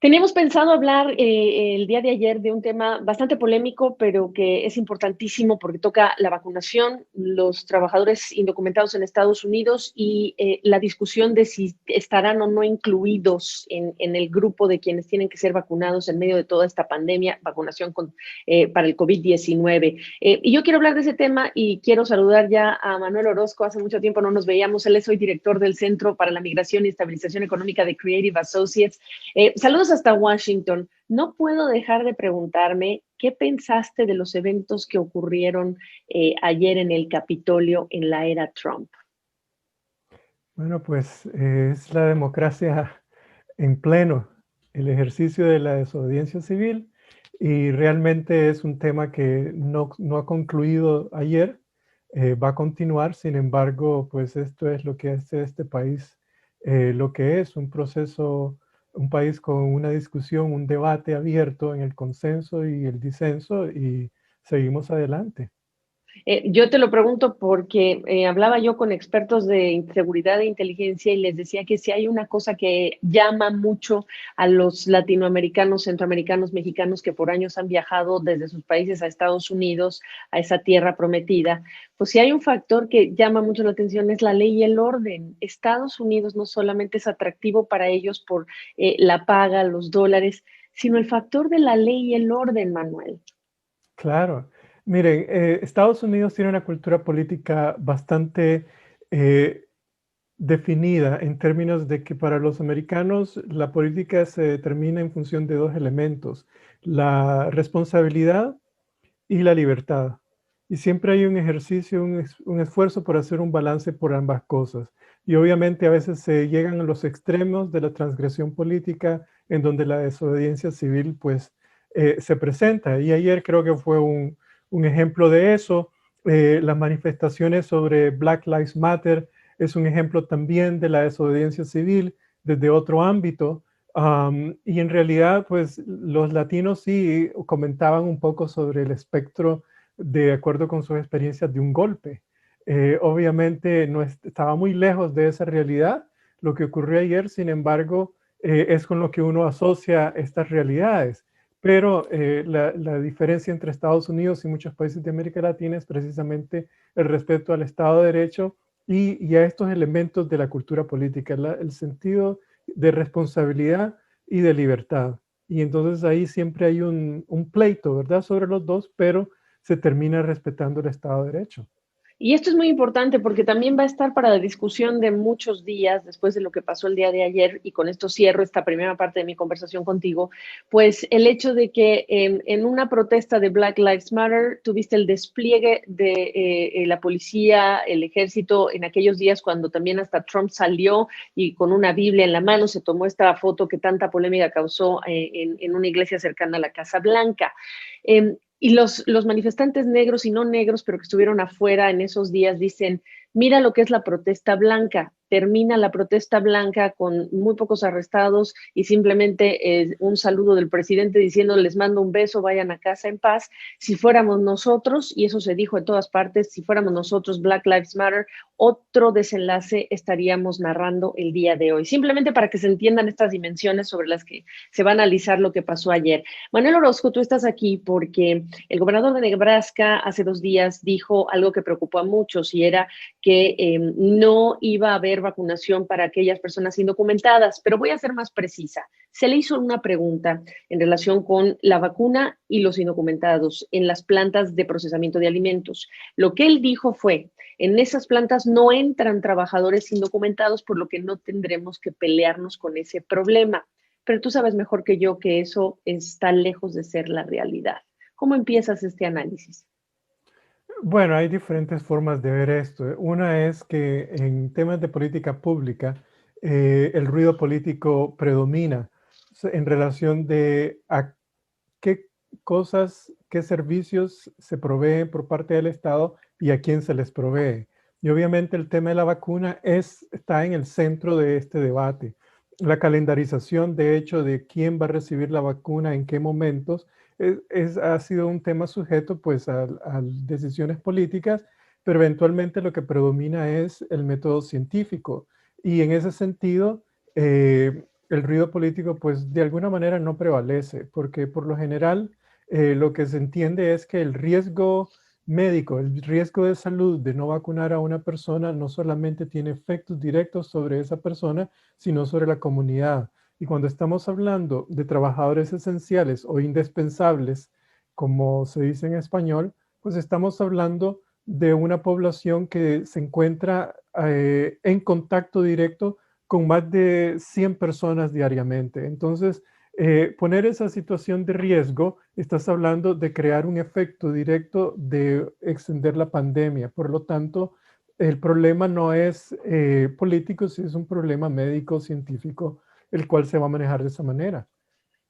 Teníamos pensado hablar el día de ayer de un tema bastante polémico, pero que es importantísimo porque toca la vacunación, los trabajadores indocumentados en Estados Unidos y la discusión de si estarán o no incluidos en el grupo de quienes tienen que ser vacunados en medio de toda esta pandemia, vacunación para el COVID-19. Y yo quiero hablar de ese tema y quiero saludar ya a Manuel Orozco. Hace mucho tiempo no nos veíamos. Él es hoy director del Centro para la Migración y Estabilización Económica de Creative Associates. Saludos hasta Washington. No puedo dejar de preguntarme qué pensaste de los eventos que ocurrieron ayer en el Capitolio en la era Trump. Bueno, pues es la democracia en pleno, el ejercicio de la desobediencia civil, y realmente es un tema que no ha concluido ayer, va a continuar. Sin embargo, pues esto es lo que hace este país, lo que es un proceso, un país con una discusión, un debate abierto en el consenso y el disenso, y seguimos adelante. Yo te lo pregunto porque hablaba yo con expertos de seguridad e inteligencia y les decía que si hay una cosa que llama mucho a los latinoamericanos, centroamericanos, mexicanos que por años han viajado desde sus países a Estados Unidos, a esa tierra prometida, pues si hay un factor que llama mucho la atención es la ley y el orden. Estados Unidos no solamente es atractivo para ellos por la paga, los dólares, sino el factor de la ley y el orden, Manuel. Claro. Miren, Estados Unidos tiene una cultura política bastante eh, definida en términos de que para los americanos la política se determina en función de dos elementos: la responsabilidad y la libertad. Y siempre hay un ejercicio, un esfuerzo por hacer un balance por ambas cosas. Y obviamente a veces se llegan a los extremos de la transgresión política, en donde la desobediencia civil pues se presenta. Y ayer creo que fue un ejemplo de eso. Las manifestaciones sobre Black Lives Matter es un ejemplo también de la desobediencia civil desde otro ámbito. Y en realidad, pues los latinos sí comentaban un poco sobre el espectro de acuerdo con sus experiencias de un golpe. Obviamente no estaba muy lejos de esa realidad lo que ocurrió ayer. Sin embargo, es con lo que uno asocia estas realidades. Pero la diferencia entre Estados Unidos y muchos países de América Latina es precisamente el respeto al Estado de Derecho y a estos elementos de la cultura política, el sentido de responsabilidad y de libertad. Y entonces ahí siempre hay un pleito, ¿verdad?, sobre los dos, pero se termina respetando el Estado de Derecho. Y esto es muy importante porque también va a estar para la discusión de muchos días después de lo que pasó el día de ayer, y con esto cierro esta primera parte de mi conversación contigo, pues el hecho de que en una protesta de Black Lives Matter tuviste el despliegue de la policía, el ejército, en aquellos días cuando también hasta Trump salió y con una Biblia en la mano se tomó esta foto que tanta polémica causó en una iglesia cercana a la Casa Blanca. Y los manifestantes negros y no negros, pero que estuvieron afuera en esos días, dicen, mira lo que es la protesta blanca. Termina la protesta blanca con muy pocos arrestados y simplemente un saludo del presidente diciendo, les mando un beso, vayan a casa en paz. Si fuéramos nosotros, y eso se dijo en todas partes, si fuéramos nosotros, Black Lives Matter, otro desenlace estaríamos narrando el día de hoy. Simplemente para que se entiendan estas dimensiones sobre las que se va a analizar lo que pasó ayer. Manuel Orozco, tú estás aquí porque el gobernador de Nebraska hace 2 días dijo algo que preocupó a muchos, y era que no iba a haber vacunación para aquellas personas indocumentadas. Pero voy a ser más precisa. Se le hizo una pregunta en relación con la vacuna y los indocumentados en las plantas de procesamiento de alimentos. Lo que él dijo fue, en esas plantas no entran trabajadores indocumentados, por lo que no tendremos que pelearnos con ese problema. Pero tú sabes mejor que yo que eso está lejos de ser la realidad. ¿Cómo empiezas este análisis? Bueno, hay diferentes formas de ver esto. Una es que en temas de política pública, el ruido político predomina en relación de a qué cosas, qué servicios se proveen por parte del Estado y a quién se les provee. Y obviamente el tema de la vacuna está en el centro de este debate. La calendarización, de hecho, de quién va a recibir la vacuna, en qué momentos, ha sido un tema sujeto pues a decisiones políticas, pero eventualmente lo que predomina es el método científico. Y en ese sentido, el ruido político pues de alguna manera no prevalece, porque por lo general lo que se entiende es que el riesgo médico, el riesgo de salud de no vacunar a una persona no solamente tiene efectos directos sobre esa persona, sino sobre la comunidad. Y cuando estamos hablando de trabajadores esenciales o indispensables, como se dice en español, pues estamos hablando de una población que se encuentra en contacto directo con más de 100 personas diariamente. Entonces, poner esa situación de riesgo, estás hablando de crear un efecto directo de extender la pandemia. Por lo tanto, el problema no es político, sino es un problema médico, científico, el cual se va a manejar de esa manera.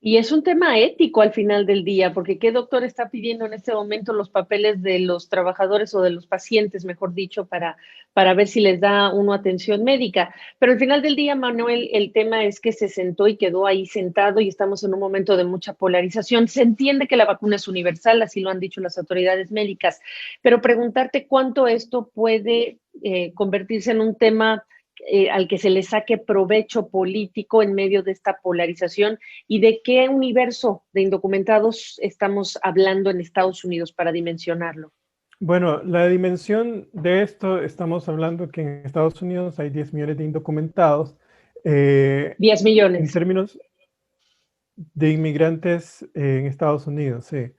Y es un tema ético al final del día, porque ¿qué doctor está pidiendo en este momento los papeles de los trabajadores o de los pacientes, mejor dicho, para ver si les da uno atención médica? Pero al final del día, Manuel, el tema es que se sentó y quedó ahí sentado y estamos en un momento de mucha polarización. Se entiende que la vacuna es universal, así lo han dicho las autoridades médicas, pero preguntarte cuánto esto puede convertirse en un tema al que se le saque provecho político en medio de esta polarización y de qué universo de indocumentados estamos hablando en Estados Unidos para dimensionarlo. Bueno, la dimensión de esto, estamos hablando que en Estados Unidos hay 10 millones de indocumentados. 10 En millones. términos de inmigrantes en Estados Unidos, sí.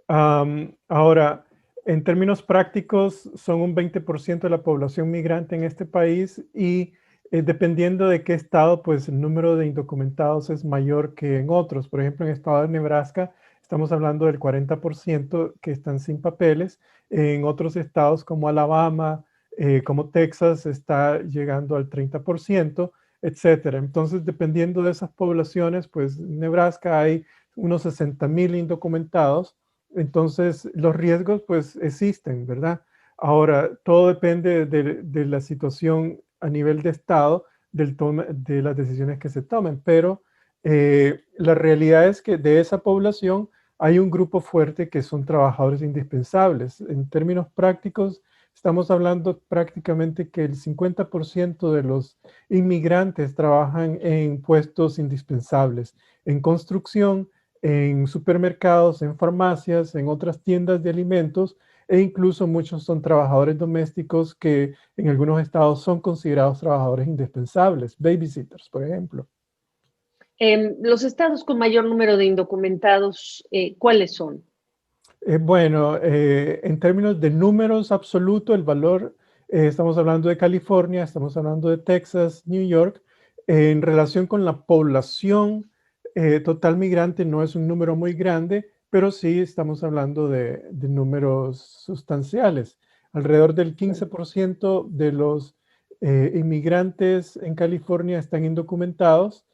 Ahora, en términos prácticos, son un 20% de la población migrante en este país y dependiendo de qué estado, pues el número de indocumentados es mayor que en otros. Por ejemplo, en el estado de Nebraska, estamos hablando del 40% que están sin papeles. En otros estados como Alabama, como Texas, está llegando al 30%, etcétera. Entonces, dependiendo de esas poblaciones, pues en Nebraska hay unos 60,000 indocumentados, entonces los riesgos pues existen, ¿verdad? Ahora, todo depende de la situación a nivel de Estado, de las decisiones que se tomen, pero la realidad es que de esa población hay un grupo fuerte que son trabajadores indispensables. En términos prácticos, estamos hablando prácticamente que el 50% de los inmigrantes trabajan en puestos indispensables, en construcción, en supermercados, en farmacias, en otras tiendas de alimentos e incluso muchos son trabajadores domésticos que en algunos estados son considerados trabajadores indispensables, babysitters, por ejemplo. Los estados con mayor número de indocumentados, ¿cuáles son? Bueno, en términos de números absolutos, el valor, estamos hablando de California, estamos hablando de Texas, New York. En relación con la población total migrante no es un número muy grande, pero sí estamos hablando de números sustanciales. Alrededor del 15% de los inmigrantes en California están indocumentados,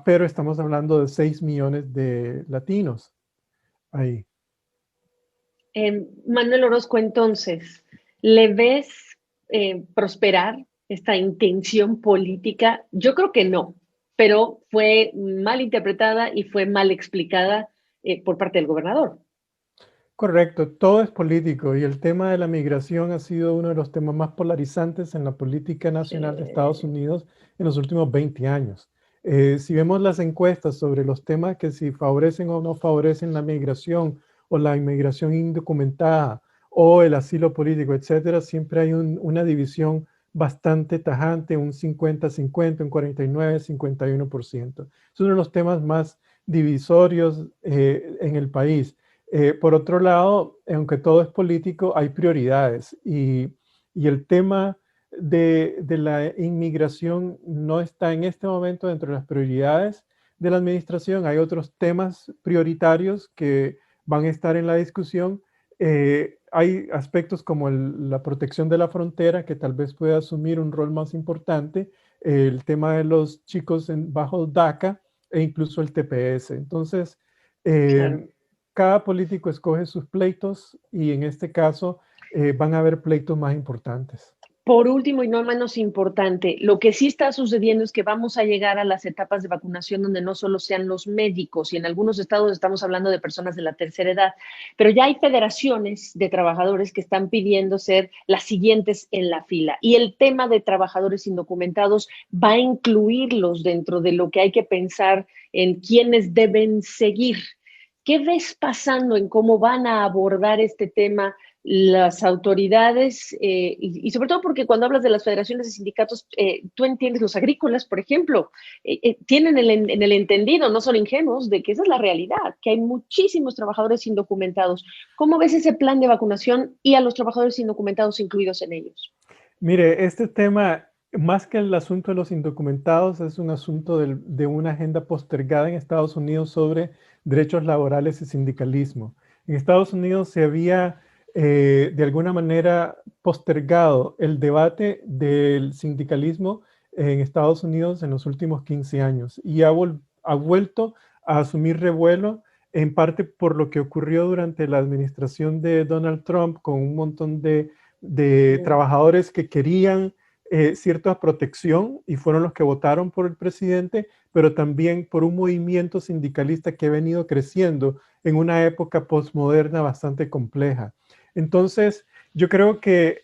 pero estamos hablando de 6 millones de latinos ahí. Manuel Orozco, entonces, ¿le ves prosperar esta intención política? Yo creo que no, pero fue mal interpretada y fue mal explicada por parte del gobernador. Correcto, todo es político y el tema de la migración ha sido uno de los temas más polarizantes en la política nacional de Estados Unidos en los últimos 20 años. Si vemos las encuestas sobre los temas que si favorecen o no favorecen la migración o la inmigración indocumentada o el asilo político, etcétera, siempre hay una división bastante tajante, un 50-50, un 49-51%. Es uno de los temas más divisorios en el país. Por otro lado, aunque todo es político, hay prioridades y el tema de la inmigración no está en este momento dentro de las prioridades de la administración. Hay otros temas prioritarios que van a estar en la discusión. Hay aspectos como la protección de la frontera que tal vez pueda asumir un rol más importante, el tema de los chicos bajo DACA e incluso el TPS. Entonces, Claro. cada político escoge sus pleitos y en este caso van a haber pleitos más importantes. Por último y no menos importante, lo que sí está sucediendo es que vamos a llegar a las etapas de vacunación donde no solo sean los médicos, y en algunos estados estamos hablando de personas de la tercera edad, pero ya hay federaciones de trabajadores que están pidiendo ser las siguientes en la fila. Y el tema de trabajadores indocumentados va a incluirlos dentro de lo que hay que pensar en quiénes deben seguir. ¿Qué ves pasando en cómo van a abordar este tema las autoridades? Y sobre todo porque cuando hablas de las federaciones de sindicatos, tú entiendes, los agrícolas, por ejemplo, tienen en el entendido, no son ingenuos, de que esa es la realidad, que hay muchísimos trabajadores indocumentados. ¿Cómo ves ese plan de vacunación y a los trabajadores indocumentados incluidos en ellos? Mire, este tema, más que el asunto de los indocumentados, es un asunto de una agenda postergada en Estados Unidos sobre derechos laborales y sindicalismo. En Estados Unidos se había, de alguna manera, postergado el debate del sindicalismo en Estados Unidos en los últimos 15 años y ha vuelto a asumir revuelo, en parte por lo que ocurrió durante la administración de Donald Trump, con un montón de trabajadores que querían cierta protección y fueron los que votaron por el presidente, pero también por un movimiento sindicalista que ha venido creciendo en una época postmoderna bastante compleja. Entonces, yo creo que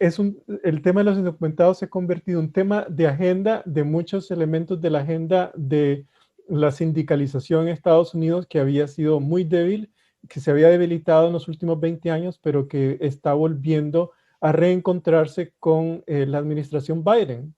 el tema de los indocumentados se ha convertido en un tema de agenda, de muchos elementos de la agenda de la sindicalización en Estados Unidos, que había sido muy débil, que se había debilitado en los últimos 20 años, pero que está volviendo a reencontrarse con la administración Biden.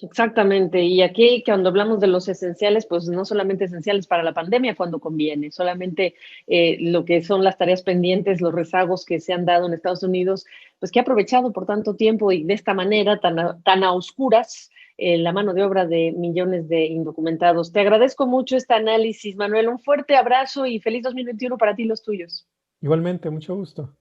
Exactamente, y aquí cuando hablamos de los esenciales, pues no solamente esenciales para la pandemia cuando conviene, solamente lo que son las tareas pendientes, los rezagos que se han dado en Estados Unidos, pues que ha aprovechado por tanto tiempo y de esta manera tan a oscuras la mano de obra de millones de indocumentados. Te agradezco mucho este análisis, Manuel, un fuerte abrazo y feliz 2021 para ti y los tuyos. Igualmente, mucho gusto.